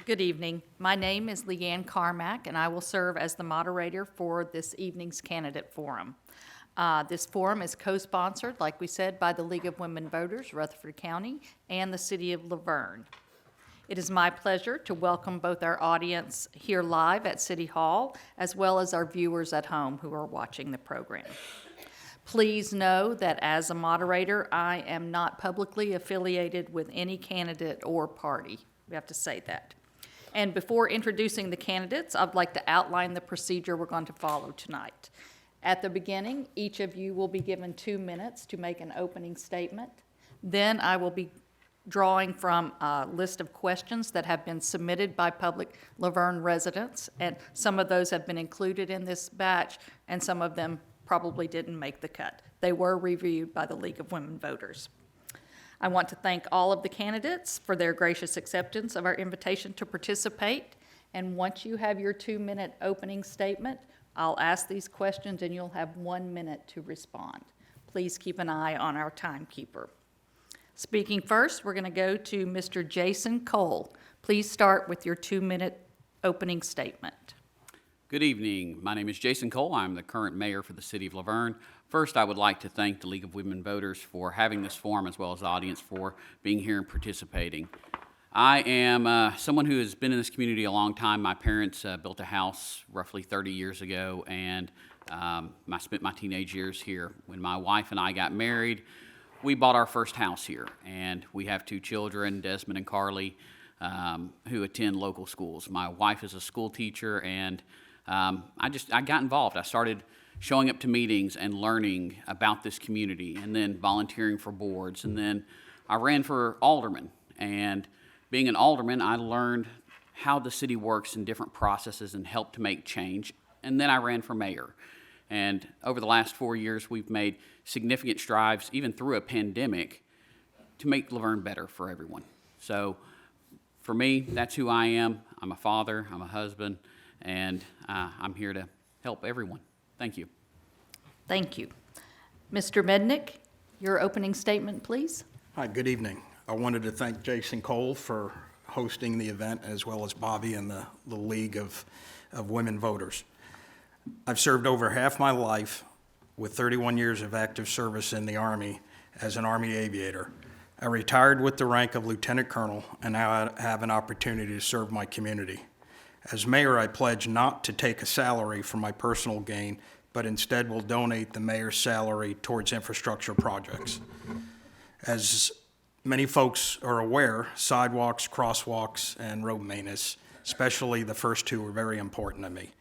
Good evening. My name is Leanne Carmack, and I will serve as the moderator for this evening's candidate forum. This forum is co-sponsored, like we said, by the League of Women Voters, Rutherford County, and the City of La Vergne. It is my pleasure to welcome both our audience here live at City Hall, as well as our viewers at home who are watching the program. Please know that as a moderator, I am not publicly affiliated with any candidate or party. We have to say that. And before introducing the candidates, I'd like to outline the procedure we're going to follow tonight. At the beginning, each of you will be given 2 minutes to make an opening statement. Then I will be drawing from a list of questions that have been submitted by public La Vergne residents, and some of those have been included in this batch, and some of them probably didn't make the cut. They were reviewed by the League of Women Voters. I want to thank all of the candidates for their gracious acceptance of our invitation to participate. And once you have your 2-minute opening statement, I'll ask these questions and you'll have 1 minute to respond. Please keep an eye on our timekeeper. Speaking first, we're going to go to Mr. Jason Cole. Please start with your 2-minute opening statement. Good evening. My name is Jason Cole. I'm the current mayor for the city of La Vergne. First, I would like to thank the League of Women Voters for having this forum, as well as the audience for being here and participating. I am someone who has been in this community a long time. My parents built a house roughly 30 years ago, and I spent my teenage years here. When my wife and I got married, we bought our first house here, and we have 2 children, Desmond and Carly, who attend local schools. My wife is a school teacher, and I got involved. I started showing up to meetings and learning about this community, and then volunteering for boards, and then I ran for alderman. And being an alderman, I learned how the city works in different processes and helped to make change. And then I ran for mayor. And over the last 4 years, we've made significant strides, even through a pandemic, to make La Vergne better for everyone. So for me, that's who I am. I'm a father, I'm a husband, and I'm here to help everyone. Thank you. Thank you. Mr. Mednick, your opening statement, please. Hi, good evening. I wanted to thank Jason Cole for hosting the event, as well as Bobby and the League of Women Voters. I've served over half my life with 31 years of active service in the Army as an Army aviator. I retired with the rank of Lieutenant Colonel, and now I have an opportunity to serve my community. As mayor, I pledge not to take a salary for my personal gain, but instead will donate the mayor's salary towards infrastructure projects. As many folks are aware, sidewalks, crosswalks, and road maintenance, especially the first 2, are very important to me.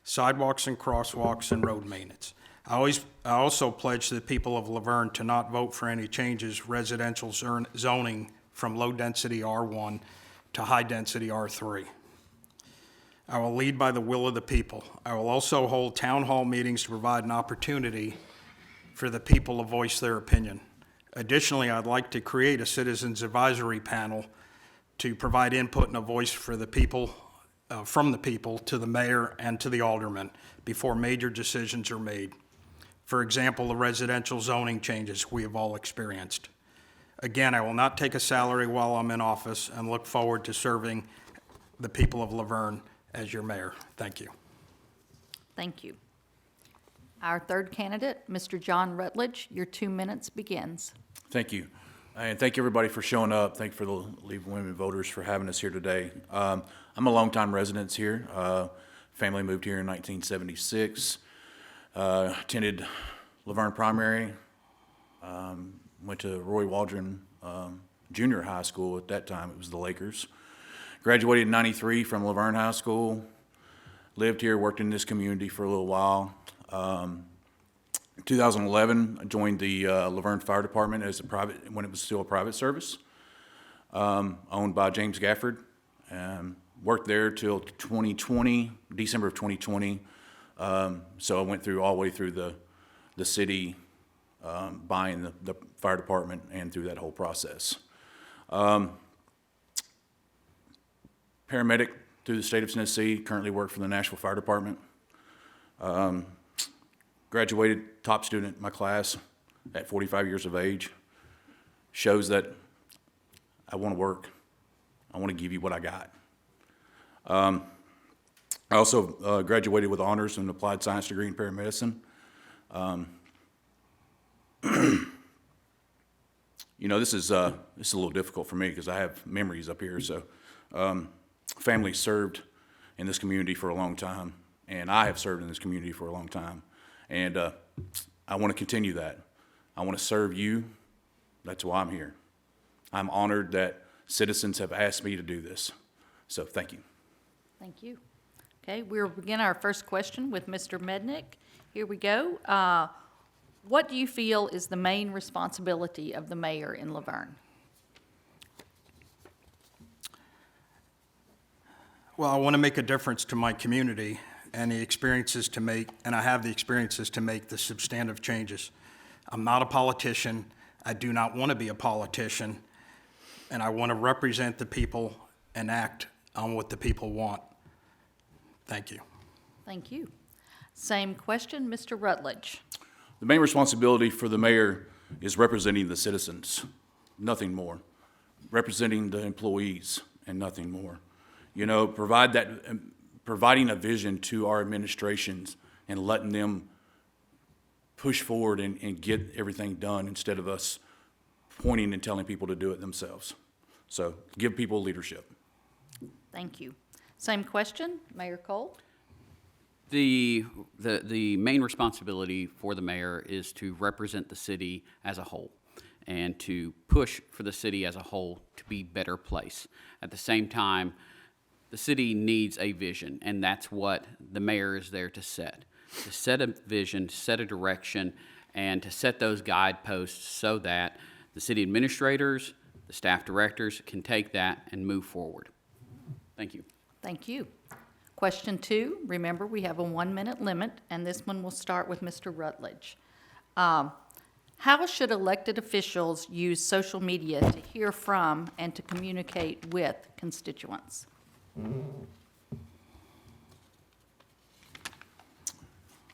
Sidewalks and crosswalks and road maintenance. I also pledge to the people of La Vergne to not vote for any changes residential zoning from low-density R1 to high-density R3. I will lead by the will of the people. I will also hold town hall meetings to provide an opportunity for the people to voice their opinion. Additionally, I'd like to create a citizens advisory panel to provide input and a voice for the people, from the people to the mayor and to the aldermen before major decisions are made. For example, the residential zoning changes we have all experienced. Again, I will not take a salary while I'm in office and look forward to serving the people of La Vergne as your mayor. Thank you. Thank you. Our third candidate, Mr. John Rutledge, your 2 minutes begins. Thank you. And thank you, everybody, for showing up. Thank you for the League of Women Voters for having us here today. I'm a longtime resident here. Family moved here in 1976. Attended La Vergne Primary. Went to Roy Waldron Junior High School. At that time, it was the Lakers. Graduated in '93 from La Vergne High School. Lived here, worked in this community for a little while. 2011, I joined the La Vergne Fire Department as when it was still a private service, owned by James Gafford. Worked there till 2020, December of 2020. So I went through all the way through the city, buying the fire department, and through that whole process. Paramedic through the state of Tennessee, currently work for the Nashville Fire Department. Graduated top student in my class at 45 years of age. Shows that I want to work. I want to give you what I got. I also graduated with honors in applied science degree in paramedicine. You know, this is a little difficult for me because I have memories up here. So, family served in this community for a long time, and I have served in this community for a long time. And I want to continue that. I want to serve you. That's why I'm here. I'm honored that citizens have asked me to do this. So, thank you. Thank you. Okay, we'll begin our first question with Mr. Mednick. Here we go. What do you feel is the main responsibility of the mayor in Laverne? Well, I want to make a difference to my community and the experiences to make, and I have the experiences to make the substantive changes. I'm not a politician. I do not want to be a politician, and I want to represent the people and act on what the people want. Thank you. Thank you. Same question, Mr. Rutledge. The main responsibility for the mayor is representing the citizens, nothing more. Representing the employees and nothing more. You know, providing a vision to our administrations and letting them push forward and get everything done instead of us pointing and telling people to do it themselves. So give people leadership. Thank you. Same question, Mayor Cole. The main responsibility for the mayor is to represent the city as a whole and to push for the city as a whole to be a better place. At the same time, the city needs a vision, and that's what the mayor is there to set a vision, to set a direction, and to set those guideposts so that the city administrators, the staff directors can take that and move forward. Thank you. Thank you. Question 2, remember we have a 1-minute limit, and this one will start with Mr. Rutledge. How should elected officials use social media to hear from and to communicate with constituents?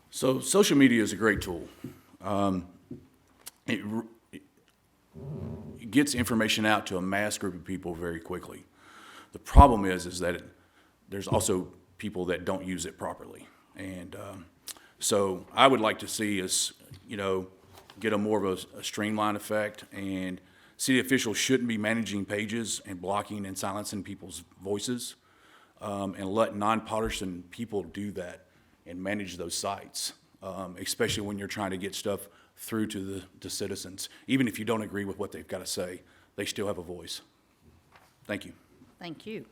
So social media is a great tool. It gets information out to a mass group of people very quickly. The problem is that there's also people that don't use it properly. And so I would like to see us, you know, get a more of a streamlined effect, and city officials shouldn't be managing pages and blocking and silencing people's voices, and let nonpartisan people do that and manage those sites, especially when you're trying to get stuff through to the citizens. Even if you don't agree with what they've got to say, they still have a voice. Thank you. Thank you.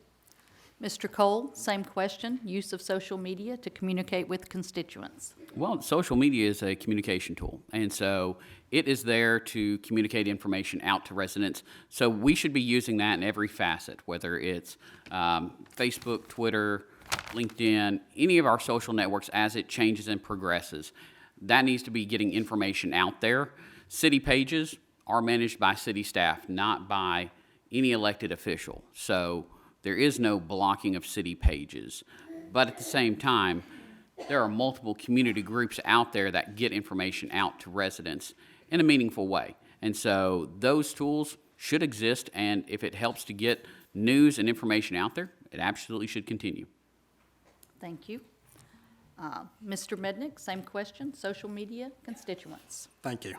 Mr. Cole, same question, use of social media to communicate with constituents. Well, social media is a communication tool, and so it is there to communicate information out to residents. So we should be using that in every facet, whether it's Facebook, Twitter, LinkedIn, any of our social networks as it changes and progresses. That needs to be getting information out there. City pages are managed by city staff, not by any elected official. So there is no blocking of city pages. But at the same time, there are multiple community groups out there that get information out to residents in a meaningful way. And so those tools should exist, and if it helps to get news and information out there, it absolutely should continue. Thank you. Mr. Mednick, same question, social media, constituents. Thank you.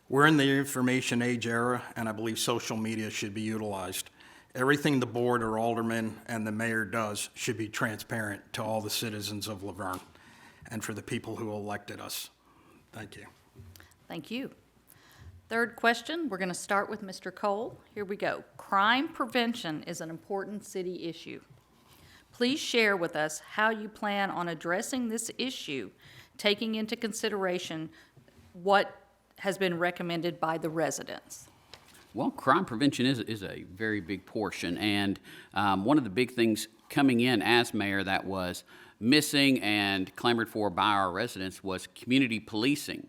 We're in the information age era, and I believe social media should be utilized. Everything the board or alderman and the mayor does should be transparent to all the citizens of Laverne and for the people who elected us. Thank you. Thank you. Third question, we're going to start with Mr. Cole. Here we go. Crime prevention is an important city issue. Please share with us how you plan on addressing this issue, taking into consideration what has been recommended by the residents. Well, crime prevention is a very big portion, and one of the big things coming in as mayor that was missing and clamored for by our residents was community policing.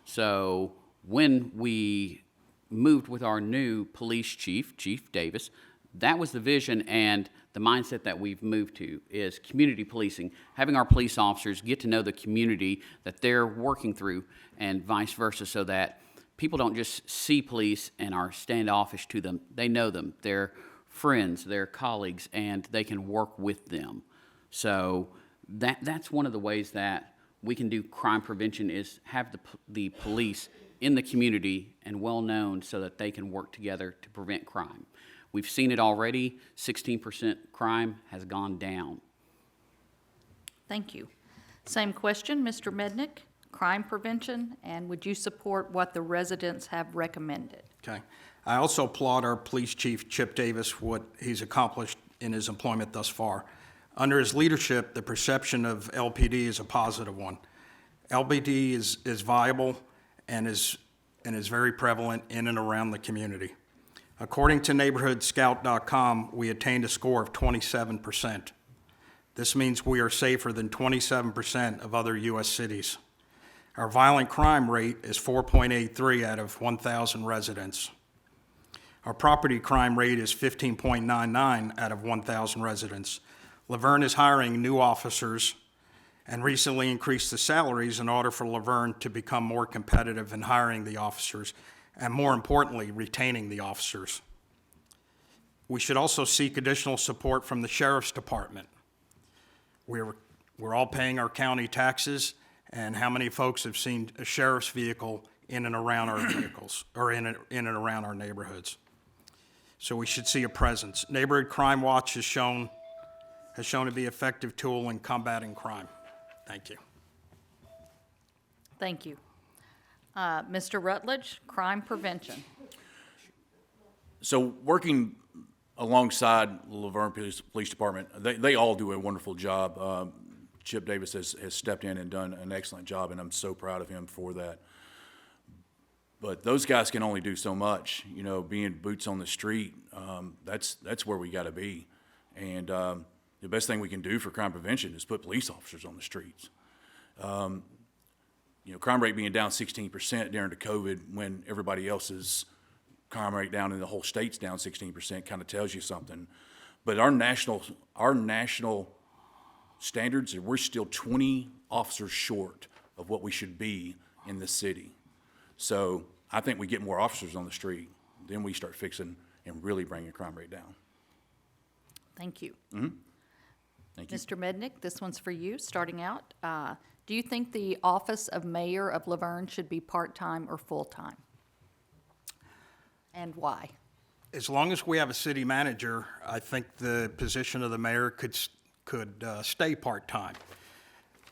So when we moved with our new police chief, Chief Davis, that was the vision and the mindset that we've moved to is community policing, having our police officers get to know the community that they're working through and vice versa, so that people don't just see police and are standoffish to them. They know them. They're friends, their colleagues, and they can work with them. So that's one of the ways that we can do crime prevention, is have the police in the community and well-known so that they can work together to prevent crime. We've seen it already. 16% crime has gone down. Thank you. Same question, Mr. Mednick, crime prevention, and would you support what the residents have recommended? Okay. I also applaud our police chief, Chip Davis, what he's accomplished in his employment thus far. Under his leadership, the perception of LPD is a positive one. LPD is viable and is very prevalent in and around the community. According to neighborhoodscout.com, we attained a score of 27%. This means we are safer than 27% of other U.S. cities. Our violent crime rate is 4.83 out of 1,000 residents. Our property crime rate is 15.99 out of 1,000 residents. Laverne is hiring new officers and recently increased the salaries in order for Laverne to become more competitive in hiring the officers and, more importantly, retaining the officers. We should also seek additional support from the Sheriff's Department. We're all paying our county taxes, and how many folks have seen a sheriff's vehicle in and around our vehicles, or in and around our neighborhoods? So we should see a presence. Neighborhood Crime Watch has shown to be an effective tool in combating crime. Thank you. Thank you. Mr. Rutledge, crime prevention. So working alongside Laverne Police Department, they all do a wonderful job. Chip Davis has stepped in and done an excellent job, and I'm so proud of him for that. But those guys can only do so much. You know, being boots on the street, that's where we got to be. And the best thing we can do for crime prevention is put police officers on the streets. You know, crime rate being down 16% during the COVID, when everybody else's crime rate down in the whole state's down 16%, kind of tells you something. But our national standards, we're still 20 officers short of what we should be in the city. So I think we get more officers on the street, then we start fixing and really bringing crime rate down. Thank you. Thank you. Mr. Mednick, this one's for you, starting out. Do you think the office of mayor of Laverne should be part-time or full-time? And why? As long as we have a city manager, I think the position of the mayor could stay part-time.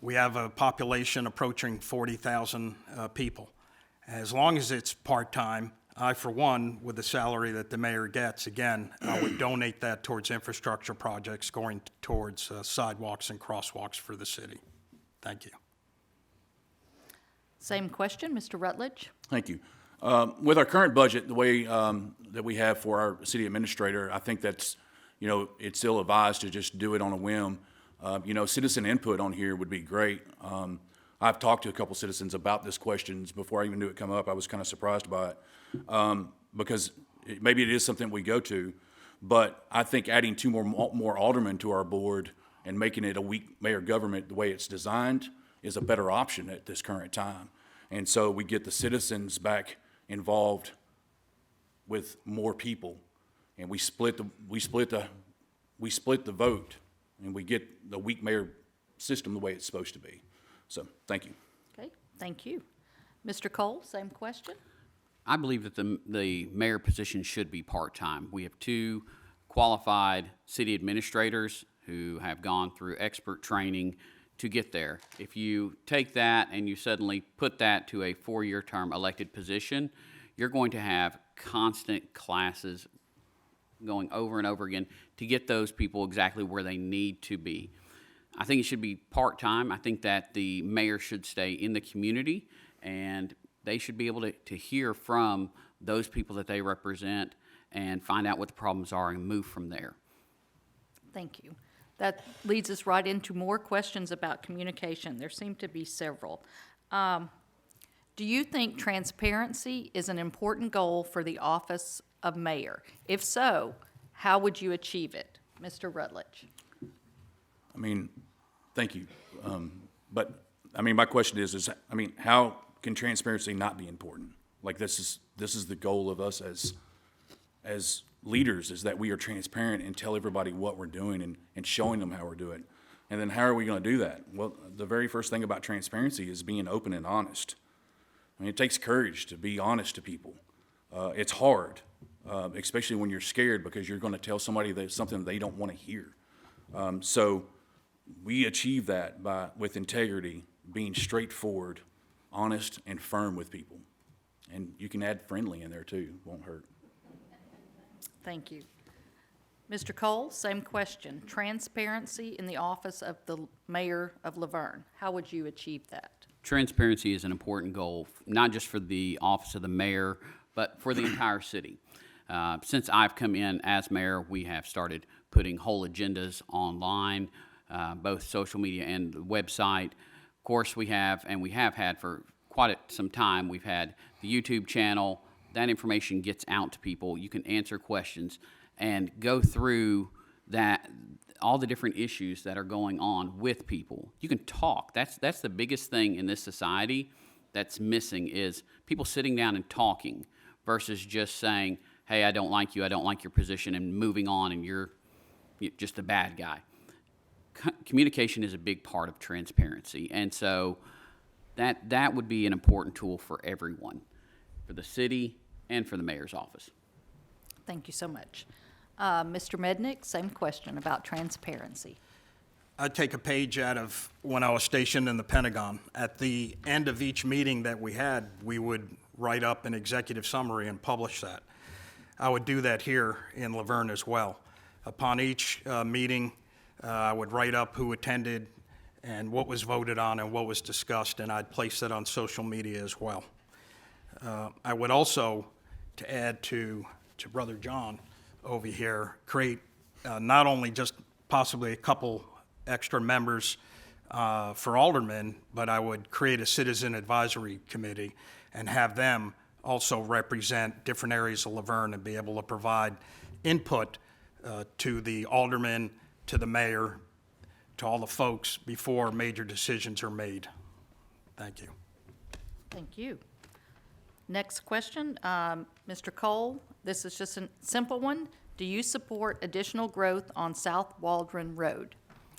We have a population approaching 40,000 people. As long as it's part-time, I, for one, with the salary that the mayor gets, again, I would donate that towards infrastructure projects going towards sidewalks and crosswalks for the city. Thank you. Same question, Mr. Rutledge. Thank you. With our current budget, the way that we have for our city administrator, I think that's, you know, it's ill-advised to just do it on a whim. You know, citizen input on here would be great. I've talked to a couple citizens about this questions before I even knew it come up. I was kind of surprised by it because maybe it is something we go to, but I think adding two more aldermen to our board and making it a weak mayor government the way it's designed is a better option at this current time. And so we get the citizens back involved with more people, and we split the vote, and we get the weak mayor system the way it's supposed to be. So, thank you. Okay, thank you. Mr. Cole, same question. I believe that the mayor position should be part-time. We have two qualified city administrators who have gone through expert training to get there. If you take that and you suddenly put that to a 4-year term elected position, you're going to have constant classes going over and over again to get those people exactly where they need to be. I think it should be part-time. I think that the mayor should stay in the community, and they should be able to hear from those people that they represent and find out what the problems are and move from there. Thank you. That leads us right into more questions about communication. There seem to be several. Do you think transparency is an important goal for the office of mayor? If so, how would you achieve it? Mr. Rutledge. I mean, thank you. But, I mean, my question is, I mean, how can transparency not be important? Like, this is the goal of us as leaders is that we are transparent and tell everybody what we're doing and showing them how we're doing it. And then how are we going to do that? Well, the very first thing about transparency is being open and honest. I mean, it takes courage to be honest to people. It's hard, especially when you're scared because you're going to tell somebody that something they don't want to hear. So we achieve that with integrity, being straightforward, honest, and firm with people. And you can add friendly in there too, won't hurt. Thank you. Mr. Cole, same question. Transparency in the office of the mayor of Laverne. How would you achieve that? Transparency is an important goal, not just for the office of the mayor, but for the entire city. Since I've come in as mayor, we have started putting whole agendas online, both social media and the website. Of course, we have had for quite some time, we've had the YouTube channel. That information gets out to people. You can answer questions and go through that, all the different issues that are going on with people. You can talk. That's the biggest thing in this society that's missing is people sitting down and talking versus just saying, hey, I don't like you, I don't like your position, and moving on, and you're just a bad guy. Communication is a big part of transparency, and so that would be an important tool for everyone, for the city and for the mayor's office. Thank you so much. Mr. Mednick, same question about transparency. I'd take a page out of when I was stationed in the Pentagon. At the end of each meeting that we had, we would write up an executive summary and publish that. I would do that here in Laverne as well. Upon each meeting, I would write up who attended and what was voted on and what was discussed, and I'd place that on social media as well. I would also, to add to Brother John over here, create not only just possibly a couple extra members for aldermen, but I would create a citizen advisory committee and have them also represent different areas of Laverne and be able to provide input to the aldermen, to the mayor, to all the folks before major decisions are made. Thank you. Thank you. Next question, Mr. Cole, this is just a simple one. Do you support additional growth on South Waldron Road?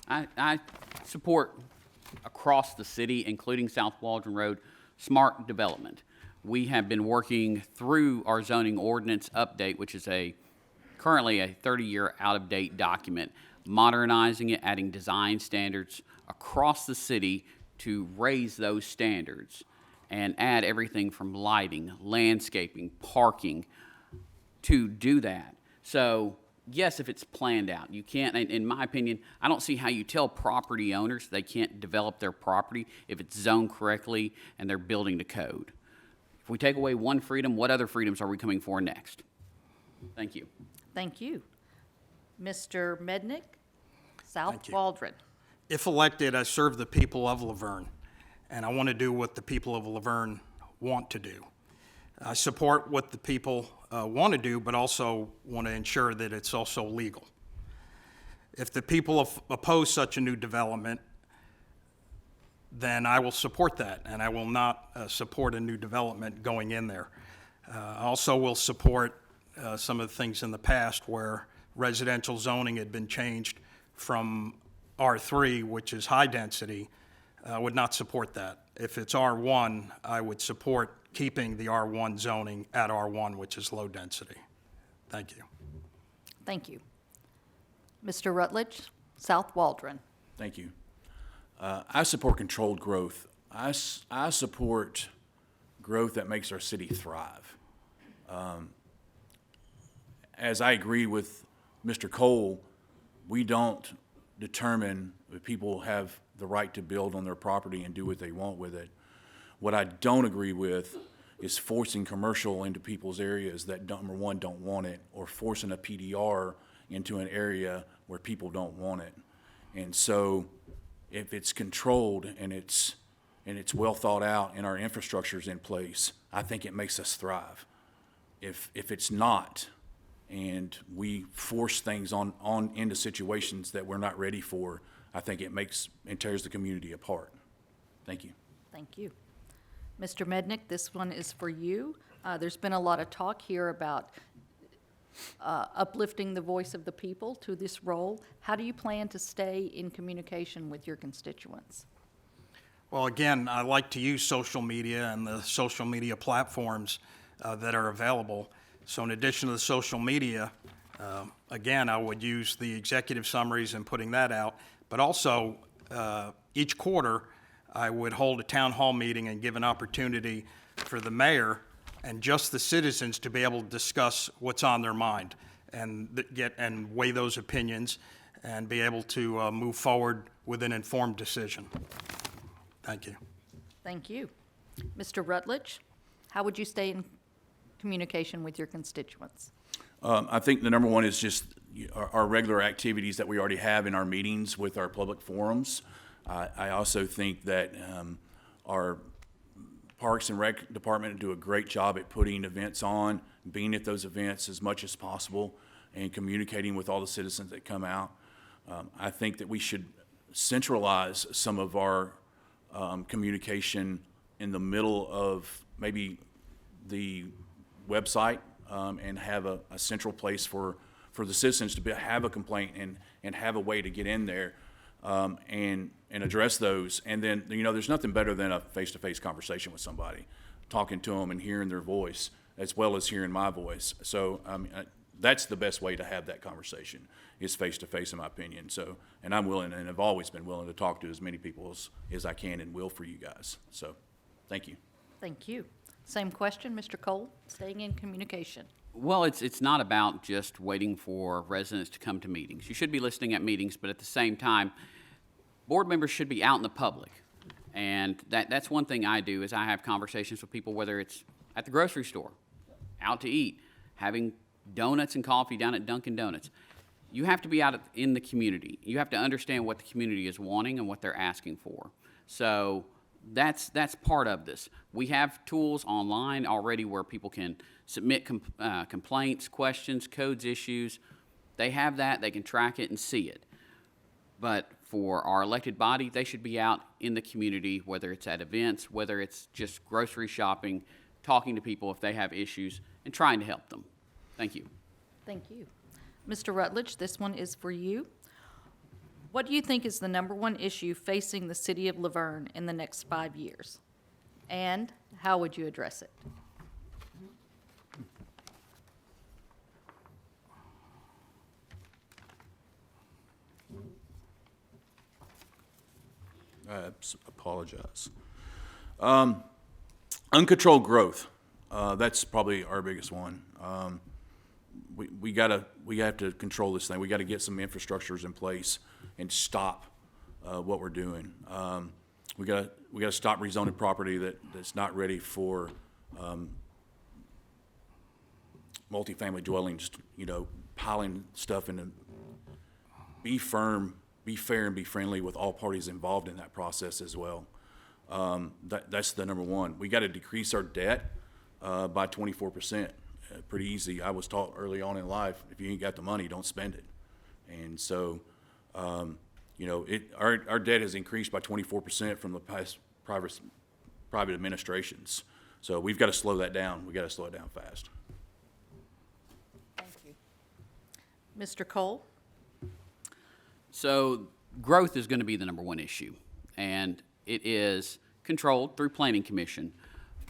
I support across the city, including South Waldron Road, smart development. We have been working through our zoning ordinance update, which is currently a 30-year out-of-date document, modernizing it, adding design standards across the city to raise those standards and add everything from lighting, landscaping, parking to do that. So yes, if it's planned out, you can't, in my opinion, I don't see how you tell property owners they can't develop their property if it's zoned correctly and they're building to code. If we take away one freedom, what other freedoms are we coming for next? Thank you. Thank you. Mr. Mednick, South Thank you. Waldron. If elected, I serve the people of Laverne, and I want to do what the people of Laverne want to do. I support what the people want to do, but also want to ensure that it's also legal. If the people oppose such a new development, then I will support that, and I will not support a new development going in there. I also will support some of the things in the past where residential zoning had been changed from R3, which is high density. I would not support that. If it's R1, I would support keeping the R1 zoning at R1, which is low density. Thank you. Thank you. Mr. Rutledge, South Waldron. Thank you. I support controlled growth. I support growth that makes our city thrive. As I agree with Mr. Cole, we don't determine if people have the right to build on their property and do what they want with it. What I don't agree with is forcing commercial into people's areas that, number one, don't want it, or forcing a PDR into an area where people don't want it. And so if it's controlled and it's well thought out and our infrastructure's in place, I think it makes us thrive. If it's not, and we force things on into situations that we're not ready for, I think it makes and tears the community apart. Thank you. Thank you. Mr. Mednick, this one is for you. There's been a lot of talk here about uplifting the voice of the people to this role. How do you plan to stay in communication with your constituents? Well, again, I like to use social media and the social media platforms that are available. So in addition to the social media, again, I would use the executive summaries and putting that out. But also, each quarter, I would hold a town hall meeting and give an opportunity for the mayor and just the citizens to be able to discuss what's on their mind and weigh those opinions and be able to move forward with an informed decision. Thank you. Thank you. Mr. Rutledge, how would you stay in communication with your constituents? I think the number one is just our regular activities that we already have in our meetings with our public forums. I also think that our Parks and Rec department do a great job at putting events on, being at those events as much as possible, and communicating with all the citizens that come out. I think that we should centralize some of our communication in the middle of maybe the website and have a central place for the citizens to have a complaint and have a way to get in there and address those. And then, there's nothing better than a face-to-face conversation with somebody, talking to them and hearing their voice as well as hearing my voice. So that's the best way to have that conversation, is face-to-face, in my opinion. So, and I'm willing, and have always been willing, to talk to as many people as I can and will for you guys. So, thank you. Thank you. Same question, Mr. Cole, staying in communication. Well, it's not about just waiting for residents to come to meetings. You should be listening at meetings, but at the same time, board members should be out in the public. And that's one thing I do, is I have conversations with people, whether it's at the grocery store, out to eat, having donuts and coffee down at Dunkin' Donuts. You have to be out in the community. You have to understand what the community is wanting and what they're asking for. So that's part of this. We have tools online already where people can submit complaints, questions, codes, issues. They have that. They can track it and see it. But for our elected body, they should be out in the community, whether it's at events, whether it's just grocery shopping, talking to people if they have issues, and trying to help them. Thank you. Thank you. Mr. Rutledge, this one is for you. What do you think is the number one issue facing the city of Laverne in the next 5 years? And how would you address it? I apologize. Uncontrolled growth. That's probably our biggest one. We have to control this thing. We got to get some infrastructures in place and stop what we're doing. We got to stop rezoning property that's not ready for multifamily dwellings. Piling stuff in. Be firm, be fair, and be friendly with all parties involved in that process as well. That's the number one. We got to decrease our debt by 24%. Pretty easy. I was taught early on in life, if you ain't got the money, don't spend it. And so, our debt has increased by 24% from the past private administrations. So we've got to slow that down. We've got to slow it down fast. Thank you. Mr. Cole? So growth is going to be the number one issue, and it is controlled through Planning Commission.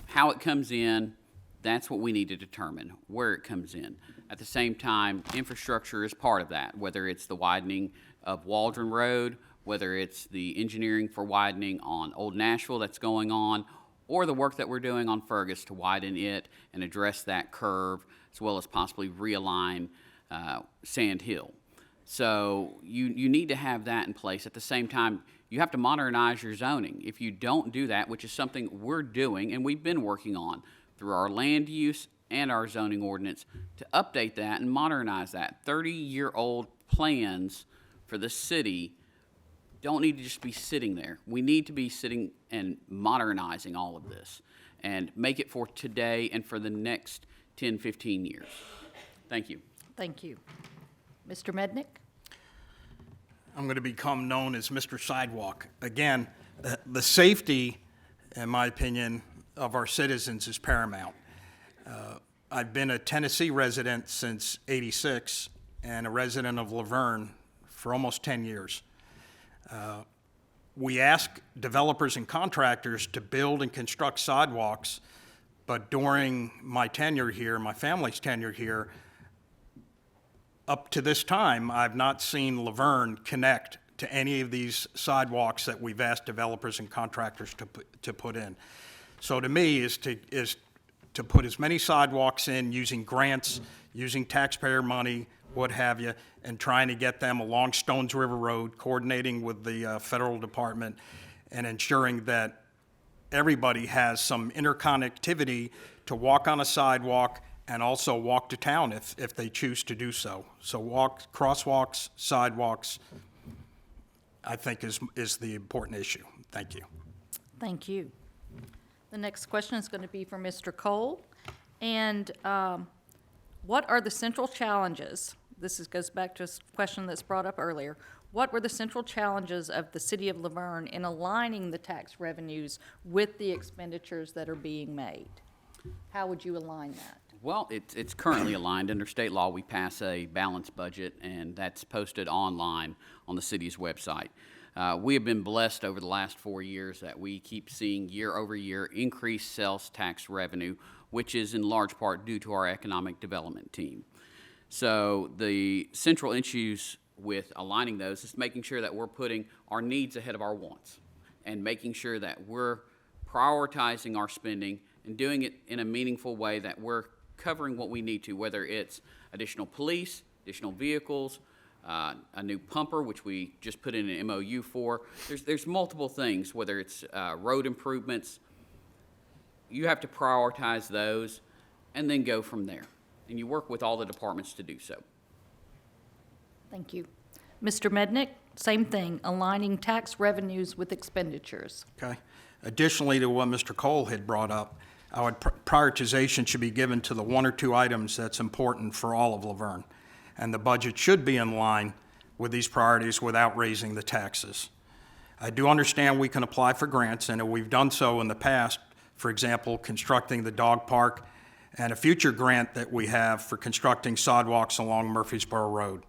How it comes in, that's what we need to determine, where it comes in. At the same time, infrastructure is part of that, whether it's the widening of Waldron Road, whether it's the engineering for widening on Old Nashville that's going on, or the work that we're doing on Fergus to widen it and address that curve, as well as possibly realign Sand Hill. So you need to have that in place. At the same time, you have to modernize your zoning. If you don't do that, which is something we're doing and we've been working on through our land use and our zoning ordinance, to update that and modernize that. 30-year-old plans for the city don't need to just be sitting there. We need to be sitting and modernizing all of this and make it for today and for the next 10, 15 years. Thank you. Thank you. Mr. Mednick? I'm going to become known as Mr. Sidewalk. Again, the safety, in my opinion, of our citizens is paramount. I've been a Tennessee resident since '86 and a resident of Laverne for almost 10 years. We ask developers and contractors to build and construct sidewalks, but during my tenure here, my family's tenure here, up to this time, I've not seen Laverne connect to any of these sidewalks that we've asked developers and contractors to put in. So to me, is to put as many sidewalks in using grants, using taxpayer money, what have you, and trying to get them along Stones River Road, coordinating with the federal department, and ensuring that everybody has some interconnectivity to walk on a sidewalk and also walk to town if they choose to do so. So crosswalks, sidewalks, I think is the important issue. Thank you. Thank you. The next question is going to be for Mr. Cole. And what are the central challenges? Goes back to a question that's brought up earlier. What were the central challenges of the city of Laverne in aligning the tax revenues with the expenditures that are being made? How would you align that? Well, it's currently aligned. Under state law, we pass a balanced budget, and that's posted online on the city's website. We have been blessed over the last 4 years that we keep seeing year-over-year increased sales tax revenue, which is in large part due to our economic development team. So the central issues with aligning those is making sure that we're putting our needs ahead of our wants and making sure that we're prioritizing our spending and doing it in a meaningful way that we're covering what we need to, whether it's additional police, additional vehicles, a new pumper, which we just put in an MOU for. There's multiple things, whether it's road improvements. You have to prioritize those and then go from there. And you work with all the departments to do so. Thank you. Mr. Mednick, same thing, aligning tax revenues with expenditures. Okay. Additionally to what Mr. Cole had brought up, our prioritization should be given to the one or two items that's important for all of Laverne. And the budget should be in line with these priorities without raising the taxes. I do understand we can apply for grants, and we've done so in the past, for example, constructing the dog park and a future grant that we have for constructing sidewalks along Murfreesboro Road.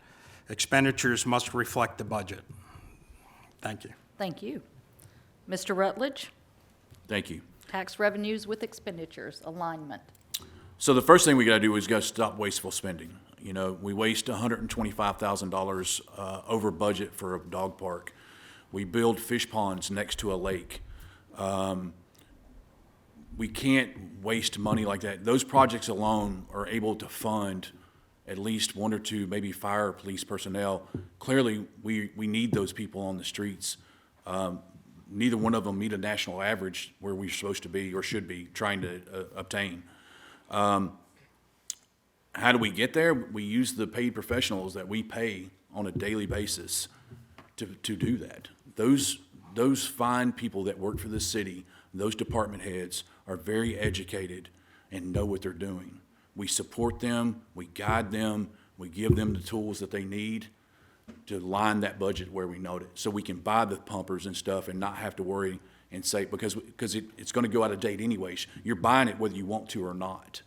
Expenditures must reflect the budget. Thank you. Thank you. Mr. Rutledge, Thank you. tax revenues with expenditures, alignment. So the first thing we got to do is got to stop wasteful spending. You know, we waste $125,000 over budget for a dog park. We build fish ponds next to a lake. We can't waste money like that. Those projects alone are able to fund at least one or two, maybe fire or police personnel. Clearly, we need those people on the streets. Neither one of them meet a national average where we're supposed to be or should be trying to obtain. How do we get there? We use the paid professionals that we pay on a daily basis to do that. Those fine people that work for the city, those department heads, are very educated and know what they're doing. We support them, we guide them, we give them the tools that they need to line that budget where we note it, so we can buy the pumpers and stuff and not have to worry and say, because it's going to go out of date anyways. You're buying it whether you want to or not.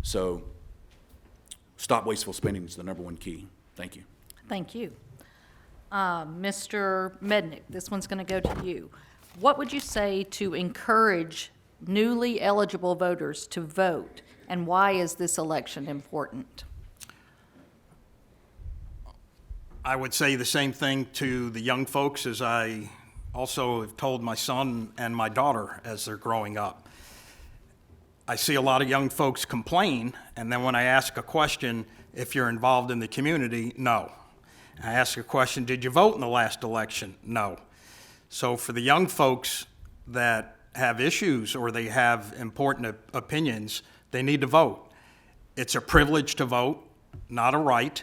So stop wasteful spending is the number one key. Thank you. Thank you. Mr. Mednick, this one's going to go to you. What would you say to encourage newly eligible voters to vote, and why is this election important? I would say the same thing to the young folks as I also have told my son and my daughter as they're growing up. I see a lot of young folks complain, and then when I ask a question, if you're involved in the community, no. I ask a question, did you vote in the last election? No. So for the young folks that have issues or they have important opinions, they need to vote. It's a privilege to vote, not a right.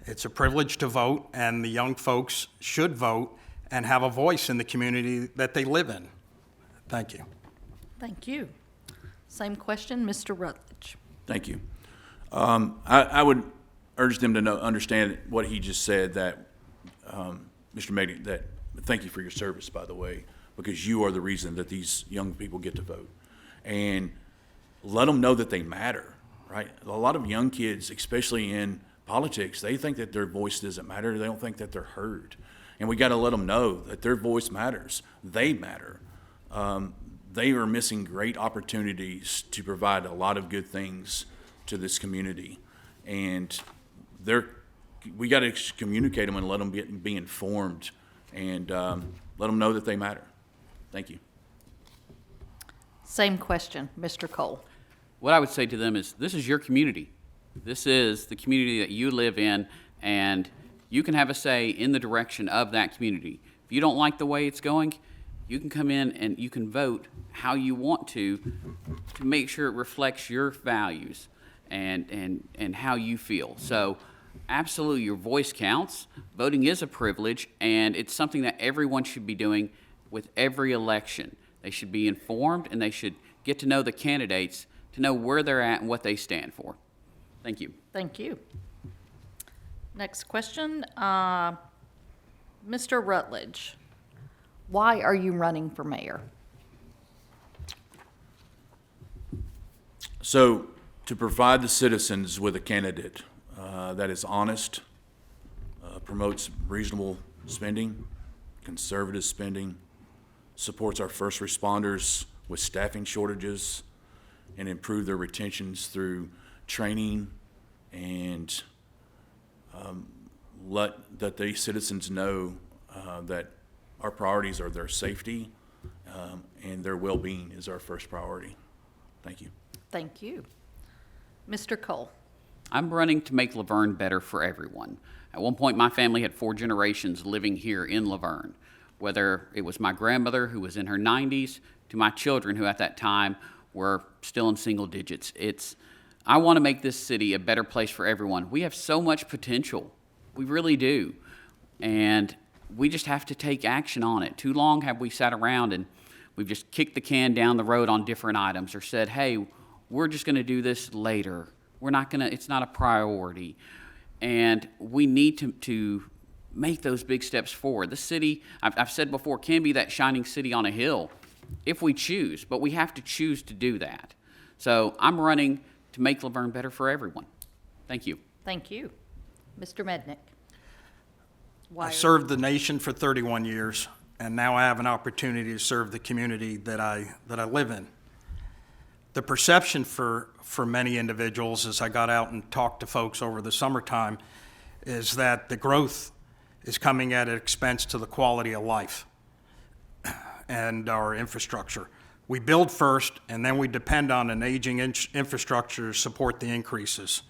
It's a privilege to vote, and the young folks should vote and have a voice in the community that they live in. Thank you. Thank you. Same question, Mr. Rutledge. Thank you. I would urge them to understand what he just said, that, Mr. Mednick, that thank you for your service, by the way, because you are the reason that these young people get to vote. And let them know that they matter. right? A lot of young kids, especially in politics, they think that their voice doesn't matter. They don't think that they're heard. And we got to let them know that their voice matters. They matter. They are missing great opportunities to provide a lot of good things to this community. And we got to communicate them and let them be informed and let them know that they matter. Thank you. Same question, Mr. Cole. What I would say to them is, this is your community. This is the community that you live in, and you can have a say in the direction of that community. If you don't like the way it's going, you can come in and you can vote how you want to make sure it reflects your values and how you feel. So absolutely, your voice counts. Voting is a privilege, and it's something that everyone should be doing with every election. They should be informed, and they should get to know the candidates to know where they're at and what they stand for. Thank you. Thank you. Next question, Mr. Rutledge. Why are you running for mayor? So, to provide the citizens with a candidate that is honest, promotes reasonable spending, conservative spending, supports our first responders with staffing shortages, and improve their retentions through training and that these citizens know that our priorities are their safety and their well-being is our first priority. Thank you. Thank you. Mr. Cole. I'm running to make Laverne better for everyone. At one point, my family had 4 generations living here in Laverne, whether it was my grandmother who was in her 90s to my children who at that time were still in single digits. I want to make this city a better place for everyone. We have so much potential. We really do. And we just have to take action on it. Too long have we sat around and we've just kicked the can down the road on different items or said, hey, we're just going to do this later. We're not going to, it's not a priority. And we need to make those big steps forward. The city, I've said before, can be that shining city on a hill if we choose, but we have to choose to do that. So I'm running to make Laverne better for everyone. Thank you. Thank you. Mr. Mednick. I served the nation for 31 years, and now I have an opportunity to serve the community that I live in. The perception for many individuals, as I got out and talked to folks over the summertime, is that the growth is coming at an expense to the quality of life and our infrastructure. We build first, and then we depend on an aging infrastructure to support the increases.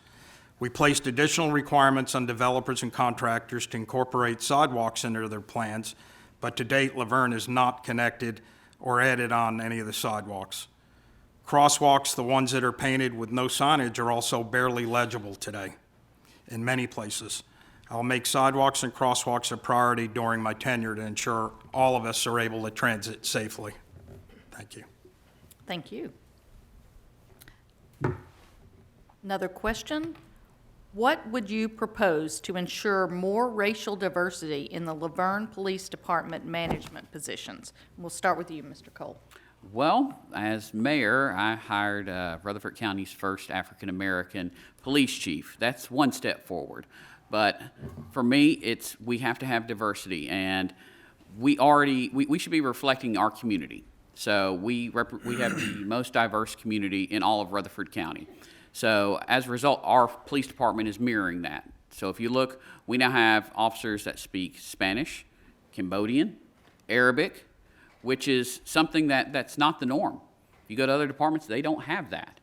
We placed additional requirements on developers and contractors to incorporate sidewalks into their plans, but to date, Laverne is not connected or added on any of the sidewalks. Crosswalks, the ones that are painted with no signage, are also barely legible today in many places. I'll make sidewalks and crosswalks a priority during my tenure to ensure all of us are able to transit safely. Thank you. Thank you. Another question. What would you propose to ensure more racial diversity in the Laverne Police Department management positions? We'll start with you, Mr. Cole. Well, as mayor, I hired Rutherford County's first African-American police chief. That's one step forward. But for me, we have to have diversity, and we should be reflecting our community. So we have the most diverse community in all of Rutherford County. So as a result, our police department is mirroring that. So if you look, we now have officers that speak Spanish, Cambodian, Arabic, which is something that's not the norm. You go to other departments, they don't have that.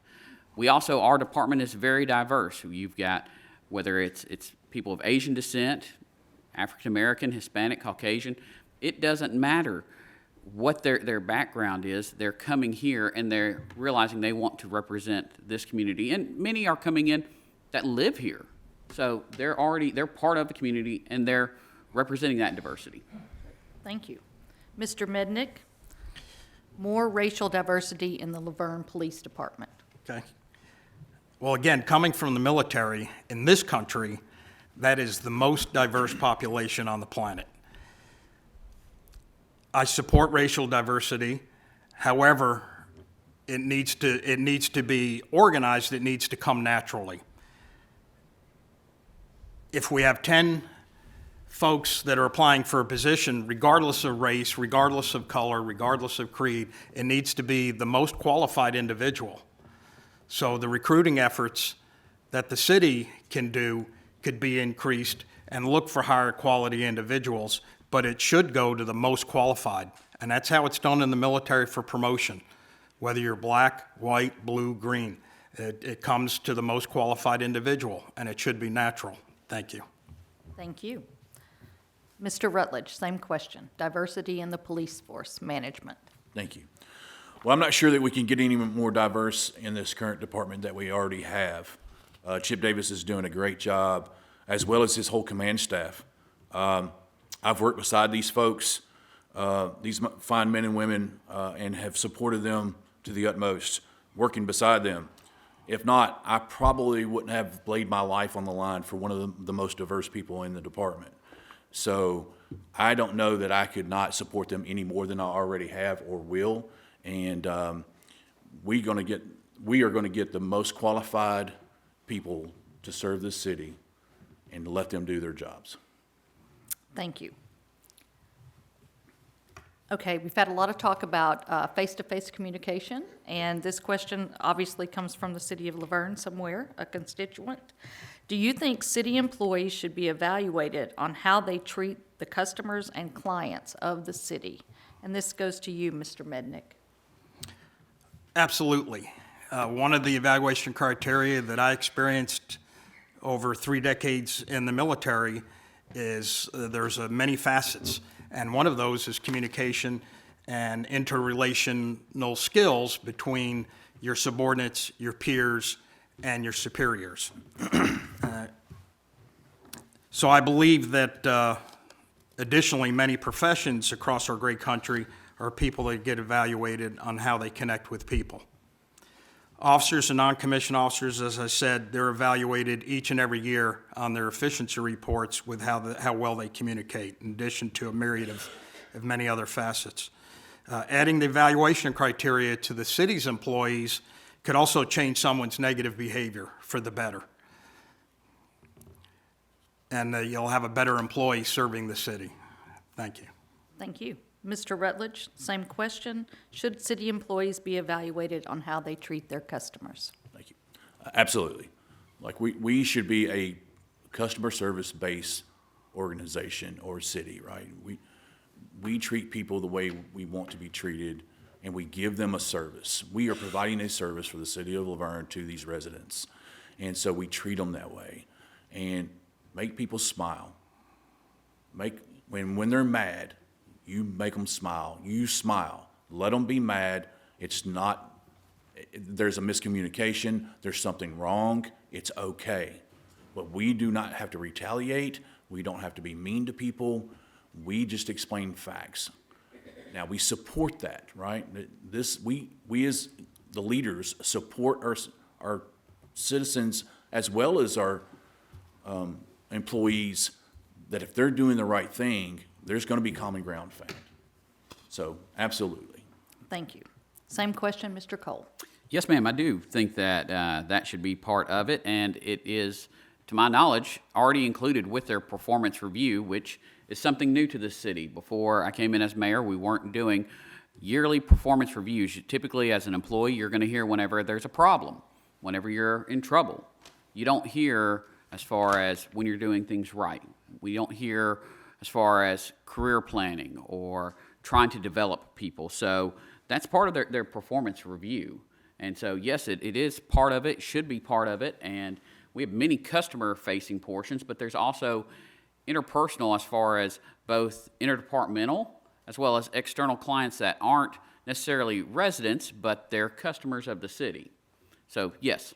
Our department is very diverse. You've got, whether it's people of Asian descent, African American, Hispanic, Caucasian, it doesn't matter what their background is. They're coming here and they're realizing they want to represent this community. And many are coming in that live here. So they're part of the community and they're representing that diversity. Thank you. Mr. Mednick, more racial diversity in the Laverne Police Department. Okay. Well, again, coming from the military, in this country, that is the most diverse population on the planet. I support racial diversity. However, it needs to be organized, it needs to come naturally. If we have 10 folks that are applying for a position, regardless of race, regardless of color, regardless of creed, it needs to be the most qualified individual. So the recruiting efforts that the city can do could be increased and look for higher quality individuals, but it should go to the most qualified. And that's how it's done in the military for promotion. Whether you're black, white, blue, green, it comes to the most qualified individual, and it should be natural. Thank you. Thank you. Mr. Rutledge, same question. Diversity in the police force management. Thank you. Well, I'm not sure that we can get any more diverse in this current department that we already have. Chip Davis is doing a great job, as well as his whole command staff. I've worked beside these folks, these fine men and women, and have supported them to the utmost, working beside them. If not, I probably wouldn't have laid my life on the line for one of the most diverse people in the department. So I don't know that I could not support them any more than I already have or will. And we are going to get the most qualified people to serve this city and let them do their jobs. Thank you. Okay, we've had a lot of talk about face-to-face communication, and this question obviously comes from the city of Laverne somewhere, a constituent. Do you think city employees should be evaluated on how they treat the customers and clients of the city? And this goes to you, Mr. Mednick. Absolutely. One of the evaluation criteria that I experienced over 3 decades in the military is there's many facets, and one of those is communication and interrelational skills between your subordinates, your peers, and your superiors. So I believe that additionally, many professions across our great country are people that get evaluated on how they connect with people. Officers and non-commissioned officers, as I said, they're evaluated each and every year on their efficiency reports with how well they communicate, in addition to a myriad of many other facets. Adding the evaluation criteria to the city's employees could also change someone's negative behavior for the better. And you'll have a better employee serving the city. Thank you. Thank you. Mr. Rutledge, same question. Should city employees be evaluated on how they treat their customers? Thank you. Absolutely. Like we should be a customer service based organization or city, right? We treat people the way we want to be treated, and we give them a service. We are providing a service for the city of Laverne to these residents, and so we treat them that way and make people smile. When they're mad, you make them smile. You smile. Let them be mad. There's a miscommunication. There's something wrong. It's okay. But we do not have to retaliate. We don't have to be mean to people. We just explain facts. Now, we support that, right? We as the leaders support our citizens as well as our employees, that if they're doing the right thing, there's going to be common ground found. So, absolutely. Thank you. Same question, Mr. Cole. Yes, ma'am, I do think that that should be part of it, and it is, to my knowledge, already included with their performance review, which is something new to this city. Before I came in as mayor, we weren't doing yearly performance reviews. Typically, as an employee, you're going to hear whenever there's a problem, whenever you're in trouble. You don't hear as far as when you're doing things right. We don't hear as far as career planning or trying to develop people. So that's part of their performance review. And so, yes, it is part of it, should be part of it, and we have many customer-facing portions, but there's also interpersonal as far as both interdepartmental as well as external clients that aren't necessarily residents, but they're customers of the city. So, yes.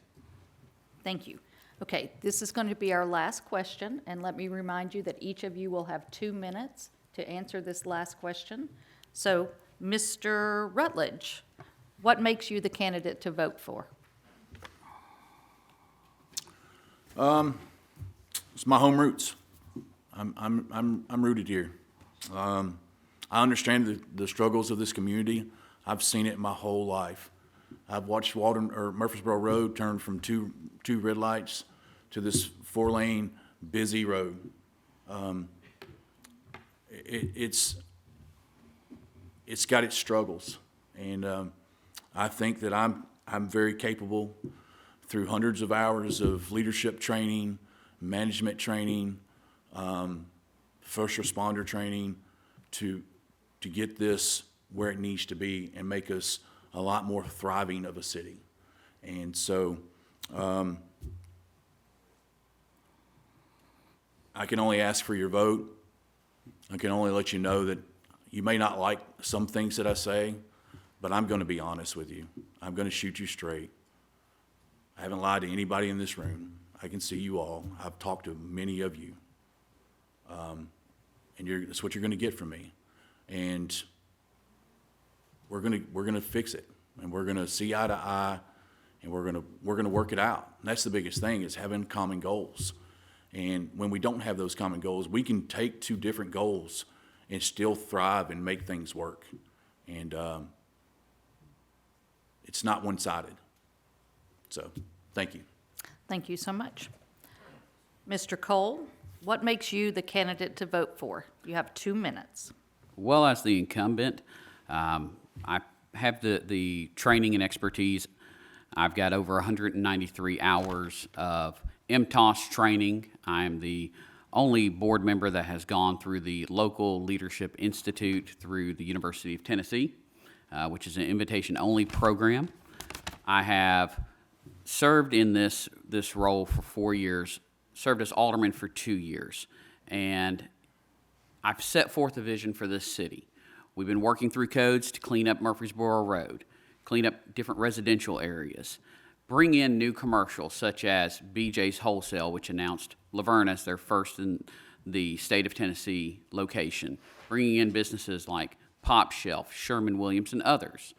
Thank you. Okay, this is going to be our last question, and let me remind you that each of you will have 2 minutes to answer this last question. So, Mr. Rutledge, what makes you the candidate to vote for? It's my home roots. I'm rooted here. I understand the struggles of this community. I've seen it my whole life. I've watched Murfreesboro Road turn from two red lights to this 4-lane busy road. It's got its struggles, and I think that I'm very capable through hundreds of hours of leadership training, management training, first responder training to get this where it needs to be and make us a lot more thriving of a city. And so I can only ask for your vote. I can only let you know that you may not like some things that I say, but I'm going to be honest with you. I'm going to shoot you straight. I haven't lied to anybody in this room. I can see you all. I've talked to many of you. And that's what you're going to get from me. And we're going to fix it. And we're going to see eye to eye, and we're going to work it out. And that's the biggest thing, is having common goals. And when we don't have those common goals, we can take two different goals and still thrive and make things work. And it's not one-sided. So, thank you. Thank you so much. Mr. Cole, what makes you the candidate to vote for? You have 2 minutes. Well, as the incumbent, I have the training and expertise. I've got over 193 hours of MTOS training. I'm the only board member that has gone through the Local Leadership Institute through the University of Tennessee, which is an invitation-only program. I have served in this role for 4 years, served as alderman for 2 years, and I've set forth a vision for this city. We've been working through codes to clean up Murfreesboro Road, clean up different residential areas, bring in new commercials such as BJ's Wholesale, which announced Laverne as their first in the state of Tennessee location, bringing in businesses like Pop Shelf, Sherman-Williams, and others.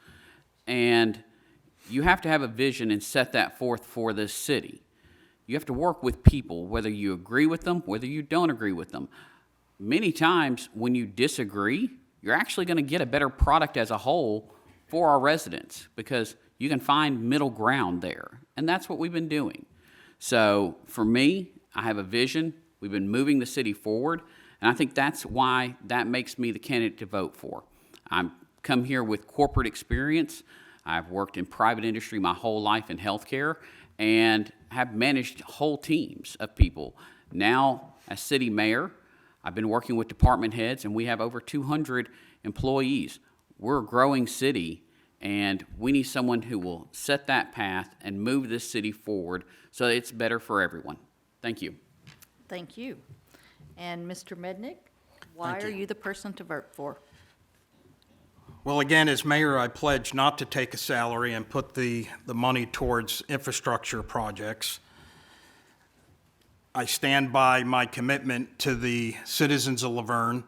And you have to have a vision and set that forth for this city. You have to work with people, whether you agree with them, whether you don't agree with them. Many times when you disagree, you're actually going to get a better product as a whole for our residents, because you can find middle ground there. And that's what we've been doing. So for me, I have a vision. We've been moving the city forward. And I think that's why that makes me the candidate to vote for. I'm come here with corporate experience. I've worked in private industry my whole life in healthcare and have managed whole teams of people. Now, as city mayor, I've been working with department heads, and we have over 200 employees. We're a growing city, and we need someone who will set that path and move this city forward so that it's better for everyone. Thank you. Thank you. And Mr. Mednick, why Thank are you. you the person to vote for? Well, again, as mayor, I pledge not to take a salary and put the money towards infrastructure projects. I stand by my commitment to the citizens of Laverne.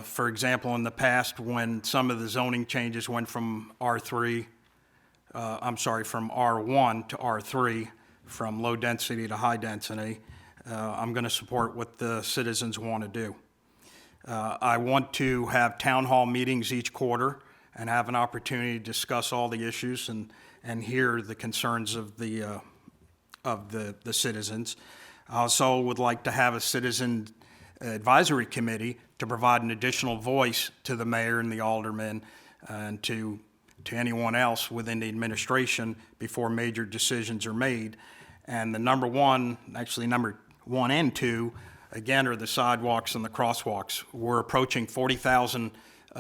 For example, in the past, when some of the zoning changes went from from R1 to R3, from low density to high density, I'm going to support what the citizens want to do. I want to have town hall meetings each quarter and have an opportunity to discuss all the issues and hear the concerns of the citizens. I also would like to have a citizen advisory committee to provide an additional voice to the mayor and the aldermen and to anyone else within the administration before major decisions are made. And the number one and two, again, are the sidewalks and the crosswalks. We're approaching 40,000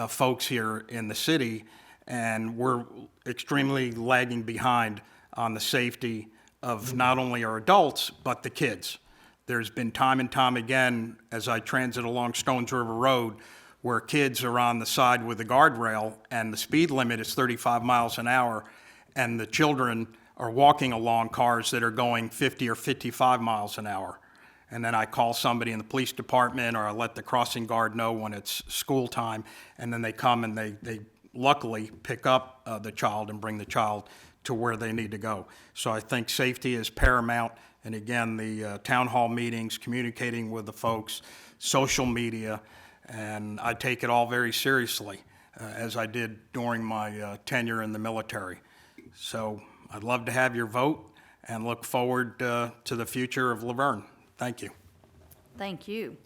folks here in the city, and we're extremely lagging behind on the safety of not only our adults, but the kids. There's been time and time again, as I transit along Stones River Road, where kids are on the side with the guardrail, and the speed limit is 35 miles an hour, and the children are walking along cars that are going 50 or 55 miles an hour. And then I call somebody in the police department, or I let the crossing guard know when it's school time, and then they come and they luckily pick up the child and bring the child to where they need to go. So I think safety is paramount, and again, the town hall meetings, communicating with the folks, social media, and I take it all very seriously, as I did during my tenure in the military. So I'd love to have your vote and look forward to the future of Laverne. Thank you. Thank you.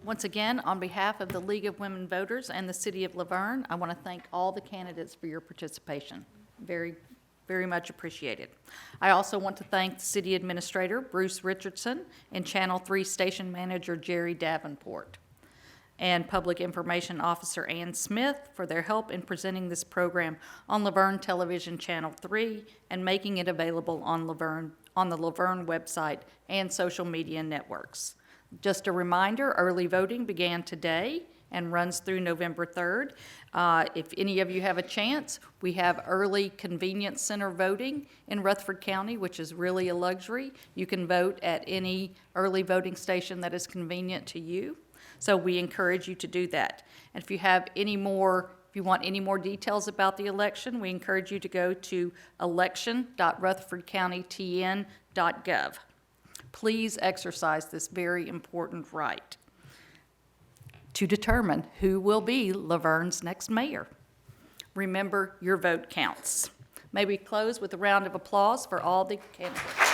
Once again, on behalf of the League of Women Voters and the City of Laverne, I want to thank all the candidates for your participation. Very, very much appreciated. I also want to thank the City Administrator, Bruce Richardson, and Channel 3 Station Manager, Jerry Davenport, and Public Information Officer Ann Smith for their help in presenting this program on Laverne Television Channel 3 and making it available on the Laverne website and social media networks. Just a reminder, early voting began today and runs through November 3rd. If any of you have a chance, we have early convenience center voting in Rutherford County, which is really a luxury. You can vote at any early voting station that is convenient to you. So we encourage you to do that. And if you want any more details about the election, we encourage you to go to election.rutherfordcountytn.gov. Please exercise this very important right to determine who will be Laverne's next mayor. Remember, your vote counts. May we close with a round of applause for all the candidates.